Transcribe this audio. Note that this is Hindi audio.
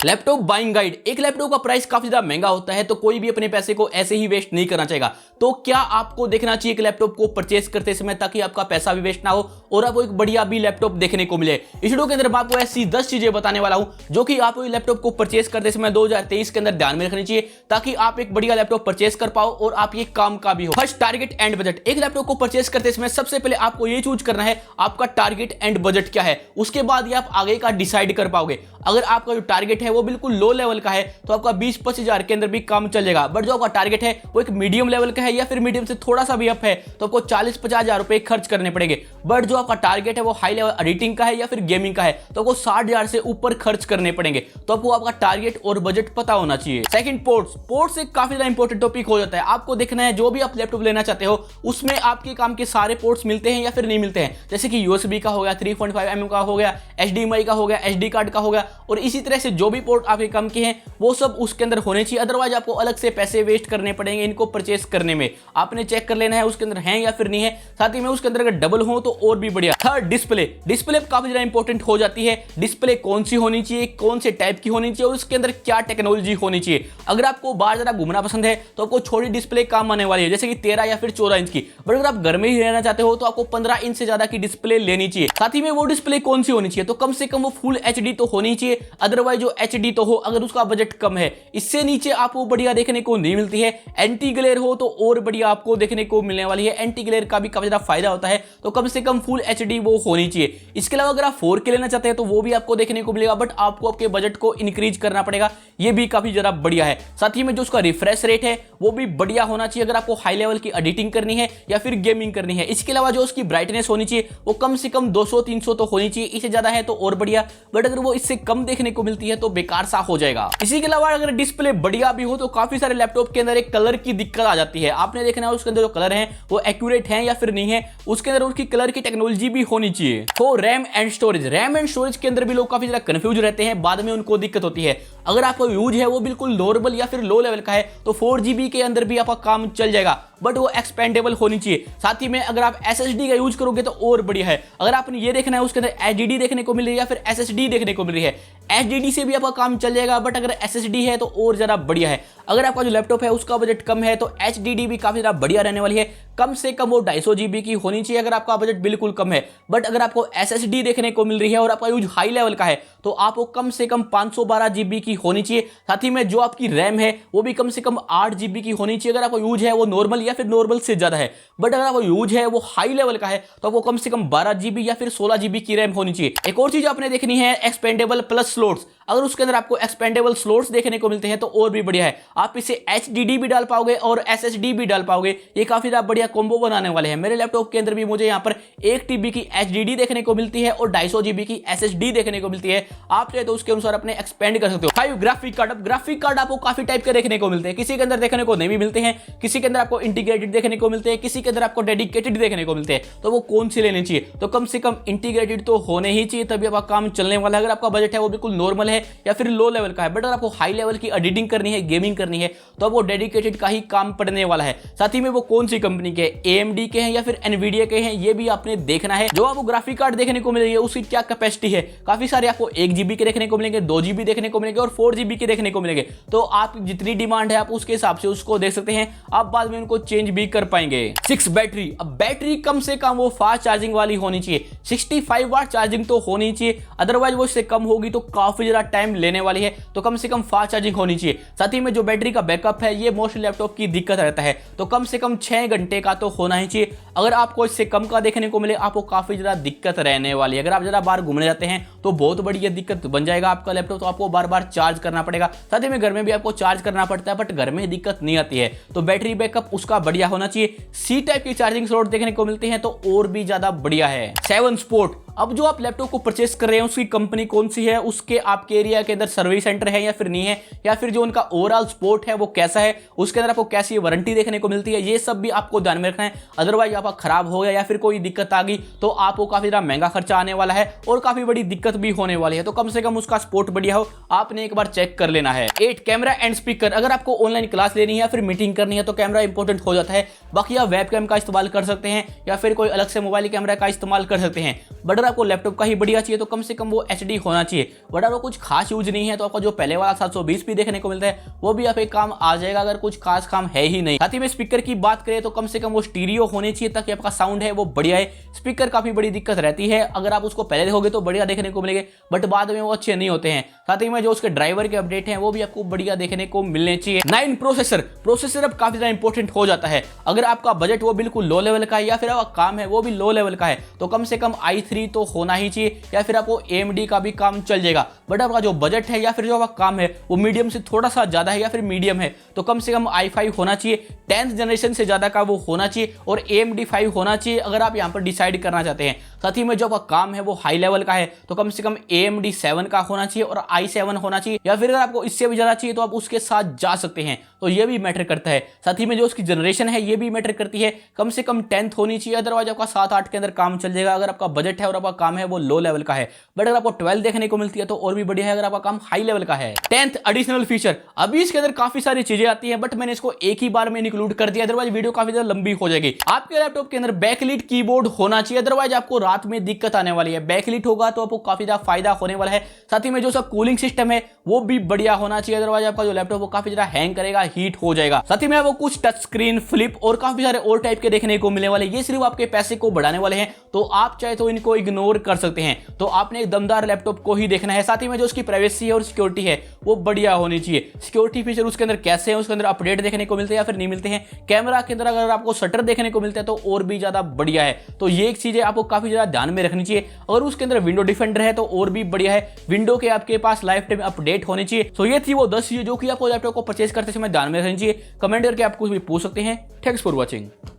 Laptop buying guide. एक लैपटॉप का प्राइस काफी ज्यादा महंगा होता है तो कोई भी अपने पैसे को ऐसे ही वेस्ट नहीं करना चाहेगा। तो क्या आपको देखना चाहिए कि लैपटॉप को परचेस करते समय ताकि आपका पैसा भी वेस्ट ना हो और आपको एक बढ़िया भी लैपटॉप देखने को मिले। इस वीडियो के अंदर मैं आपको ऐसी 10 चीजें बताने वाला हूं जो कि आपको लैपटॉप को परचेस करते समय 2023 के अंदर ध्यान में रखनी चाहिए ताकि आप एक बढ़िया लैपटॉप परचेस कर पाओ और आप ये काम का भी हो। First, target and budget. एक लैपटॉप को परचेस करते समय सबसे पहले आपको ये चूज करना है आपका टारगेट एंड बजट क्या है, उसके बाद ही आप आगे का डिसाइड कर पाओगे। अगर आपका जो टारगेट है वो बिल्कुल लो लेवल का है तो आपका 20-25 हजार के अंदर भी काम चलेगा, बट जो आपका टारगेट है वो एक मीडियम लेवल का है या फिर मीडियम से थोड़ा सा भी अप है तो आपको 40-50 हजार रुपए खर्च करने पड़ेंगे। बट जो आपका टारगेट है वो हाई लेवल एडिटिंग का है या फिर गेमिंग का है तो आपको 60 हजार से ऊपर खर्च करने पड़ेंगे। तो आपको आपका टारगेट और बजट पता होना चाहिए। Second, ports. पोर्ट्स एक काफी ज्यादा इंपॉर्टेंट टॉपिक हो जाता है। आपको देखना है जो भी आप लैपटॉप लेना चाहते हो उसमें आपके काम के सारे पोर्ट्स मिलते हैं या फिर नहीं मिलते हैं। जैसे कि यूएसबी का हो गया, 3.5mm का हो गया, HDMI का हो गया, SD कार्ड का हो गया, और इसी तरह से जो भी पोर्ट आपके काम के हैं वो सब उसके अंदर होने चाहिए। अदरवाइज आपको अलग से पैसे वेस्ट करने पड़ेंगे इनको परचेस करने में। आपने चेक कर लेना है उसके अंदर है या फिर नहीं है, साथ ही में उसके अंदर अगर डबल हो तो और भी बढ़िया। Third, display. डिस्प्ले काफी ज्यादा इंपॉर्टेंट हो जाती है। डिस्प्ले कौन सी होनी चाहिए, कौन से टाइप की होनी चाहिए और उसके अंदर क्या टेक्नोलॉजी होनी चाहिए। अगर आपको बाहर जरा घूमना पसंद है तो आपको छोटी डिस्प्ले काम आने वाली है, जैसे कि 13 या फिर 14 इंच की। बट अगर आप घर में ही रहना चाहते हो तो आपको 15 इंच से ज्यादा की डिस्प्ले लेनी चाहिए। साथ ही में वो डिस्प्ले कौन सी होनी चाहिए, तो कम से कम वो फुल HD तो होनी चाहिए, अदरवाइज जो HD तो हो अगर उसका बजट कम है। इससे नीचे आपको बढ़िया देखने को नहीं मिलती है। एंटी ग्लेयर हो तो और बढ़िया आपको देखने को मिलने वाली है। एंटी ग्लेयर का भी काफी ज्यादा फायदा होता है, तो कम से कम फुल HD वो होनी चाहिए। इसके अलावा अगर आप 4K लेना चाहते हैं तो वो भी आपको देखने को मिलेगा, बट आपको आपके बजट को इंक्रीज करना पड़ेगा। ये भी काफी ज्यादा बढ़िया है। साथ ही में जो उसका रिफ्रेश रेट है वो भी बढ़िया होना चाहिए अगर आपको हाई लेवल की एडिटिंग करनी है या फिर गेमिंग करनी है। इसके अलावा जो उसकी ब्राइटनेस होनी चाहिए वो कम से कम 200-300 तो होनी चाहिए, इससे ज्यादा है तो और बढ़िया, बट अगर वो इससे कम देखने को मिलती है तो बेकार सा हो जाएगा। इसी के अलावा अगर डिस्प्ले बढ़िया भी हो तो काफी सारे लैपटॉप के अंदर एक कलर की दिक्कत आ जाती है। आपने देखना है उसके अंदर जो कलर है वो एक्यूरेट है या फिर नहीं है, उसके अंदर उसकी कलर की टेक्नोलॉजी भी होनी चाहिए। तो RAM and storage. RAM and storage के अंदर भी लोग काफी ज्यादा कंफ्यूज रहते हैं, बाद में उनको दिक्कत होती है। अगर आपका यूज है वो बिल्कुल नॉर्मल या फिर लो लेवल का है तो 4GB के अंदर भी आपका काम चल जाएगा, बट वो एक्सपेंडेबल होनी चाहिए। साथ ही में अगर आप SSD का यूज करोगे तो और बढ़िया है। अगर आपने ये देखना है उसके अंदर HDD देखने को मिल रही है या फिर SSD देखने को मिल रही है, HDD से भी आपका काम चल जाएगा, बट अगर SSD है तो और ज्यादा बढ़िया है। अगर आपका जो लैपटॉप है उसका बजट कम है तो HDD भी काफी ज्यादा बढ़िया रहने वाली है। कम से कम वो 250 GB की होनी चाहिए अगर आपका बजट बिल्कुल कम है। बट अगर आपको SSD देखने को मिल रही है और आपका यूज हाई लेवल का है तो आपको कम से कम 512 GB की होनी चाहिए। साथ ही में जो आपकी रैम है वो भी कम से कम 8 GB की होनी चाहिए अगर आपका यूज है वो नॉर्मल या फिर नॉर्मल से ज्यादा है। बट अगर आपका यूज है वो हाई लेवल का है तो आपको कम से कम 12 GB या फिर 16 GB की रैम होनी चाहिए। एक और चीज आपने देखनी है एक्सपेंडेबल प्लस स्लॉट्स। अगर उसके अंदर आपको एक्सपेंडेबल स्लॉट्स देखने को मिलते हैं तो और भी बढ़िया है। आप इसे HDD भी डाल पाओगे और SSD भी डाल पाओगे। ये काफी ज्यादा बढ़िया कॉम्बो बनाने वाले हैं। मेरे लैपटॉप के अंदर भी मुझे यहाँ पर 1 TB की HDD देखने को मिलती है और 250 GB की SSD देखने को मिलती है। आप चाहे तो उसके अनुसार अपने एक्सपेंड कर सकते हो। 5, ग्राफिक कार्ड। अब ग्राफिक कार्ड आपको काफी टाइप के देखने को मिलते हैं, किसी के अंदर देखने को नहीं भी मिलते हैं, किसी के अंदर आपको इंटीग्रेटेड देखने को मिलते हैं, किसी के अंदर आपको डेडिकेटेड देखने को मिलते हैं। तो वो कौन सी लेनी चाहिए, तो कम से कम इंटीग्रेटेड तो होने ही चाहिए, तभी आपका काम चलने वाला है। अगर आपका बजट है वो बिल्कुल नॉर्मल है या फिर लो लेवल का है, बट अगर आपको हाई लेवल की एडिटिंग करनी है, गेमिंग करनी है, तो आपको डेडिकेटेड का ही काम पड़ने वाला है। साथ ही में वो कौन सी कंपनी के, AMD के हैं या फिर NVIDIA के हैं, ये भी आपने देखना है। जो आपको ग्राफिक कार्ड देखने को मिल रही है उसकी क्या कैपेसिटी है। काफी सारे आपको 1 GB के देखने को मिलेंगे, 2 GB देखने को मिलेंगे और 4 GB के देखने को मिलेंगे। तो आप जितनी डिमांड है आप उसके हिसाब से उसको देख सकते हैं, आप बाद में उनको चेंज भी कर पाएंगे। 6, बैटरी। अब बैटरी कम से कम वो फास्ट चार्जिंग वाली होनी चाहिए, 65 वाट चार्जिंग तो होनी चाहिए, अदरवाइज वो इससे कम होगी तो काफी ज्यादा टाइम लेने वाली है। तो कम से कम फास्ट चार्जिंग होनी चाहिए। साथ ही में जो बैटरी का बैकअप है ये मोस्टली लैपटॉप की दिक्कत रहता है, तो कम से कम 6 घंटे का तो होना ही चाहिए। अगर आपको इससे कम का देखने को मिले आपको काफी ज्यादा दिक्कत रहने वाली है। अगर आप जरा बाहर घूमने जाते हैं तो बहुत बड़ी ये दिक्कत बन जाएगा आपका लैपटॉप, तो आपको बार बार चार्ज करना पड़ेगा। साथ ही में घर में भी आपको चार्ज करना पड़ता है, बट घर में दिक्कत नहीं आती है। तो बैटरी बैकअप उसका बढ़िया होना चाहिए। C टाइप की चार्जिंग स्लॉट देखने को मिलते हैं तो और भी ज्यादा बढ़िया है। 7, स्पोर्ट। अब जो आप लैपटॉप को परचेस कर रहे हैं उसकी कंपनी कौन सी है, उसके आपके एरिया के अंदर सर्विस सेंटर है या फिर नहीं है, या फिर जो उनका ओवरऑल सपोर्ट है वो कैसा है, उसके अंदर आपको कैसी वारंटी देखने को मिलती है, ये सब भी आपको ध्यान में रखना है। अदरवाइज आपका खराब हो गया या फिर कोई दिक्कत आ गई तो आपको काफी ज्यादा महंगा खर्चा आने वाला है और काफी बड़ी दिक्कत भी होने वाली है। तो कम से कम उसका सपोर्ट बढ़िया हो, आपने एक बार चेक कर लेना है। 8, कैमरा एंड स्पीकर। अगर आपको ऑनलाइन क्लास लेनी है या फिर मीटिंग करनी है तो कैमरा इंपॉर्टेंट हो जाता है। बाकी आप वेबकैम का इस्तेमाल कर सकते हैं या फिर कोई अलग से मोबाइल कैमरा का इस्तेमाल कर सकते हैं, बट अगर आपको लैपटॉप का ही बढ़िया चाहिए तो कम से कम वो HD होना चाहिए, बट अगर कुछ खास यूज नहीं है तो आपका जो पहले वाला 720p देखने को मिलता है वो भी आप एक काम आ जाएगा अगर कुछ खास काम है ही नहीं। साथ ही में स्पीकर की बात करें तो कम से कम वो स्टीरियो होने चाहिए ताकि आपका साउंड है वो बढ़िया है। स्पीकर काफी बड़ी दिक्कत रहती है, अगर आप उसको पहले देखोगे तो बढ़िया देखने को मिलेंगे बट बाद में वो अच्छे नहीं होते हैं। साथ ही में जो उसके ड्राइवर के अपडेट हैं वो भी आपको बढ़िया देखने को मिलने चाहिए। 9 प्रोसेसर अब काफी ज्यादा इंपॉर्टेंट हो जाता है। अगर आपका बजट वो बिल्कुल लो लेवल का है या फिर आपका काम है वो भी लो लेवल का है तो कम से कम i3 तो होना ही चाहिए, या फिर आपको AMD का भी काम चल जाएगा। बट आपका जो बजट है या फिर जो आपका काम है वो मीडियम से थोड़ा सा ज्यादा है या फिर मीडियम है तो कम से कम i5 होना चाहिए, 10th जनरेशन से ज्यादा का वो होना चाहिए और AMD 5 होना चाहिए अगर आप यहाँ पर डिसाइड करना चाहते हैं। साथ ही में जो आपका काम है वो हाई लेवल का है तो कम से कम AMD 7 का होना चाहिए और i7 होना चाहिए, या फिर अगर आपको इससे भी ज्यादा चाहिए तो आप उसके साथ जा सकते हैं, तो ये भी मैटर करता है। साथ ही में जो उसकी जनरेशन है ये भी मैटर करती है, कम से कम 10th होनी चाहिए, अदरवाइज आपका 7-8 के अंदर काम चल जाएगा अगर आपका बजट है और आपका काम है वो लो लेवल का है। बट अगर आपको 12 देखने को मिलती है तो और भी बढ़िया है अगर आपका काम हाई लेवल का है। 10th एडिशनल फीचर, अभी इसके अंदर काफी सारी चीजें आती हैं बट मैंने इसको एक ही बार में इंक्लूड कर दिया, अदरवाइज वीडियो काफी ज्यादा लंबी हो जाएगी। आपके लैपटॉप के अंदर बैकलिट कीबोर्ड होना चाहिए, अदरवाइज आपको रात में दिक्कत आने वाली है। बैकलिट होगा तो आपको काफी ज्यादा फायदा होने वाला है। साथ ही में जो उसका कूलिंग सिस्टम है वो भी बढ़िया होना चाहिए, अदरवाइज आपका जो लैपटॉप वो काफी ज्यादा हैंग करेगा, हीट हो जाएगा। साथ ही में आपको कुछ टच स्क्रीन, फ्लिप और काफी सारे और टाइप के देखने को मिलने वाले, ये सिर्फ आपके पैसे को बढ़ाने वाले हैं तो आप चाहे तो इनको इग्नोर कर सकते हैं। तो आपने एक दमदार लैपटॉप को ही देखना है। साथ ही में जो उसकी प्राइवेसी है और सिक्योरिटी है वो बढ़िया होनी चाहिए। सिक्योरिटी फीचर उसके अंदर कैसे हैं, उसके अंदर अपडेट देखने को मिलते हैं या फिर नहीं मिलते हैं। कैमरा के अंदर अगर आपको शटर देखने को मिलता है तो और भी ज्यादा बढ़िया है। तो ये एक चीज है आपको काफी ज्यादा ध्यान में रखनी चाहिए। अगर उसके अंदर विंडो डिफेंडर है तो और भी बढ़िया है। विंडो के आपके पास लाइफ टाइम अपडेट होनी चाहिए। तो ये थी वो 10 चीजें जो कि आपको लैपटॉप को परचेज करते समय ध्यान में रखनी चाहिए। कमेंट करके आप कुछ भी पूछ सकते हैं। Thanks for watching.